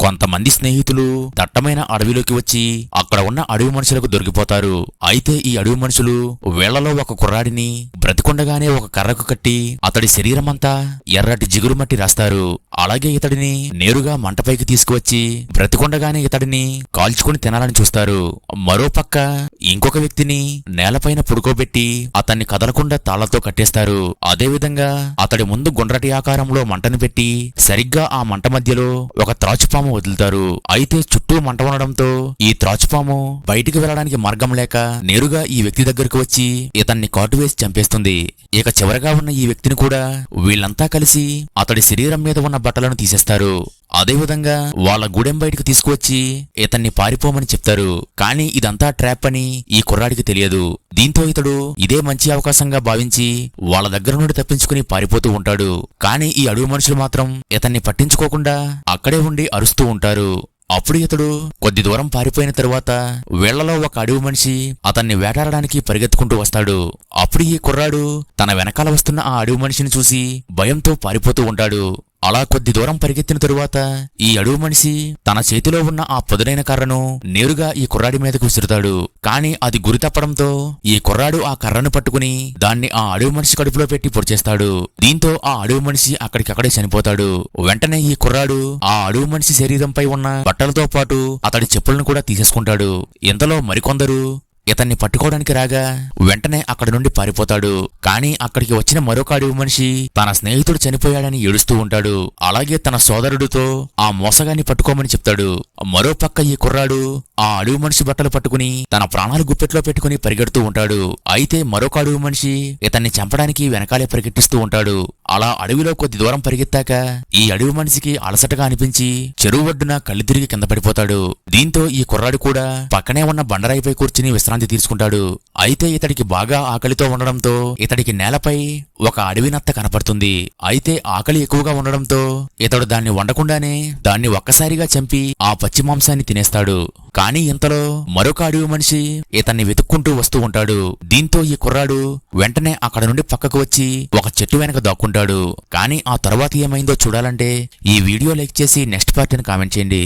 కొంతమంది స్నేహితులు దట్టమైన అడవిలోకి వచ్చి అక్కడ ఉన్న అడవి మనుషులకు దొరికిపోతారు. అయితే ఈ అడవి మనుషులు వేళ్లలో ఒక కుర్రాడిని బ్రతికొండగానే ఒక కర్రకు కట్టి అతడి శరీరమంతా ఎర్రటి జిగురు మట్టి రాస్తారు. అలాగే ఇతడిని నేరుగా మంటపైకి తీసుకువచ్చి బ్రతికొండగానే ఇతడిని కాల్చుకుని తినాలని చూస్తారు. మరోపక్క ఇంకొక వ్యక్తిని నేలపైన పుడుకోబెట్టి అతన్ని కదలకుండా తాళ్లతో కట్టేస్తారు. అదేవిధంగా అతడి ముందు గుండ్రటి ఆకారంలో మంటను పెట్టి సరిగ్గా ఆ మంట మధ్యలో ఒక త్రాచుపాము వదులుతారు. అయితే చుట్టూ మంట ఉండడంతో ఈ త్రాచుపాము బయటికి వెళ్లడానికి మార్గం లేక నేరుగా ఈ వ్యక్తి దగ్గరకు వచ్చి ఇతన్ని కాటువేసి చంపేస్తుంది. ఇక చివరగా ఉన్న ఈ వ్యక్తిని కూడా వీళ్లంతా కలిసి అతడి శరీరం మీద ఉన్న బట్టలను తీసేస్తారు. అదేవిధంగా వాళ్ళ గూడెం బయటికి తీసుకువచ్చి ఇతన్ని పారిపోమని చెప్తారు. కానీ ఇదంతా ట్రాప్ అని ఈ కుర్రాడికి తెలియదు. దీంతో ఇతడు ఇదే మంచి అవకాశంగా భావించి వాళ్ళ దగ్గర నుండి తప్పించుకుని పారిపోతూ ఉంటాడు. కానీ ఈ అడవి మనుషులు మాత్రం ఇతన్ని పట్టించుకోకుండా అక్కడే ఉండి అరుస్తూ ఉంటారు. అప్పుడు ఇతడు కొద్ది దూరం పారిపోయిన తరువాత వేళ్లలో ఒక అడవి మనిషి అతన్ని వేటాడడానికి పరిగెత్తుకుంటూ వస్తాడు. అప్పుడు ఈ కుర్రాడు తన వెనకాల వస్తున్న ఆ అడవి మనిషిని చూసి భయంతో పారిపోతూ ఉంటాడు. అలా కొద్ది దూరం పరిగెత్తిన తరువాత ఈ అడవి మనిషి తన చేతిలో ఉన్న ఆ పదునైన కర్రను నేరుగా ఈ కుర్రాడి మీదకు విసురుతాడు. కాని అది గురి తప్పడంతో ఈ కుర్రాడు ఆ కర్రను పట్టుకుని దాన్ని ఆ అడవి మనిషి కడుపులో పెట్టి పొడిచేస్తాడు. దీంతో ఆ అడవి మనిషి అక్కడికక్కడే చనిపోతాడు. వెంటనే ఈ కుర్రాడు ఆ అడవి మనిషి శరీరంపై ఉన్న బట్టలతో పాటు అతడి చెప్పులను కూడా తీసేసుకుంటాడు. ఇంతలో మరికొందరు ఇతన్ని పట్టుకోవడానికి రాగా వెంటనే అక్కడి నుండి పారిపోతాడు. కానీ అక్కడికి వచ్చిన మరొక అడవి మనిషి తన స్నేహితుడు చనిపోయాడని ఏడుస్తూ ఉంటాడు. అలాగే తన సోదరుడితో ఆ మోసగాన్ని పట్టుకోమని చెప్తాడు. మరోపక్క ఈ కుర్రాడు ఆ అడవి మనిషి బట్టలు పట్టుకుని తన ప్రాణాలు గుప్పెట్లో పెట్టుకుని పరిగెడుతూ ఉంటాడు. అయితే మరొక అడవి మనిషి ఇతన్ని చంపడానికి వెనకాలే పరిగెట్టిస్తూ ఉంటాడు. అలా అడవిలో కొద్ది దూరం పరిగెత్తాక ఈ అడవి మనిషికి అలసటగా అనిపించి చెరువు ఒడ్డున కళ్ళు తిరిగి కింద పడిపోతాడు. దీంతో ఈ కుర్రాడు కూడా పక్కనే ఉన్న బండరాయిపై కూర్చుని విశ్రాంతి తీసుకుంటాడు. అయితే ఇతడికి బాగా ఆకలితో ఉండడంతో ఇతడికి నేలపై ఒక అడవి నత్త కనపడుతుంది. అయితే ఆకలి ఎక్కువగా ఉండడంతో ఇతడు దాన్ని వండకుండానే దాన్ని ఒక్కసారిగా చంపి ఆ పచ్చి మాంసాన్ని తినేస్తాడు. కానీ ఇంతలో మరొక అడవి మనిషి ఇతన్ని వెతుక్కుంటూ వస్తూ ఉంటాడు. దీంతో ఈ కుర్రాడు వెంటనే అక్కడ నుండి పక్కకు వచ్చి ఒక చెట్టు వెనక దాక్కుంటాడు. కానీ ఆ తర్వాత ఏమైందో చూడాలంటే ఈ వీడియో లైక్ చేసి నెక్స్ట్ పార్ట్ అని కామెంట్ చేయండి.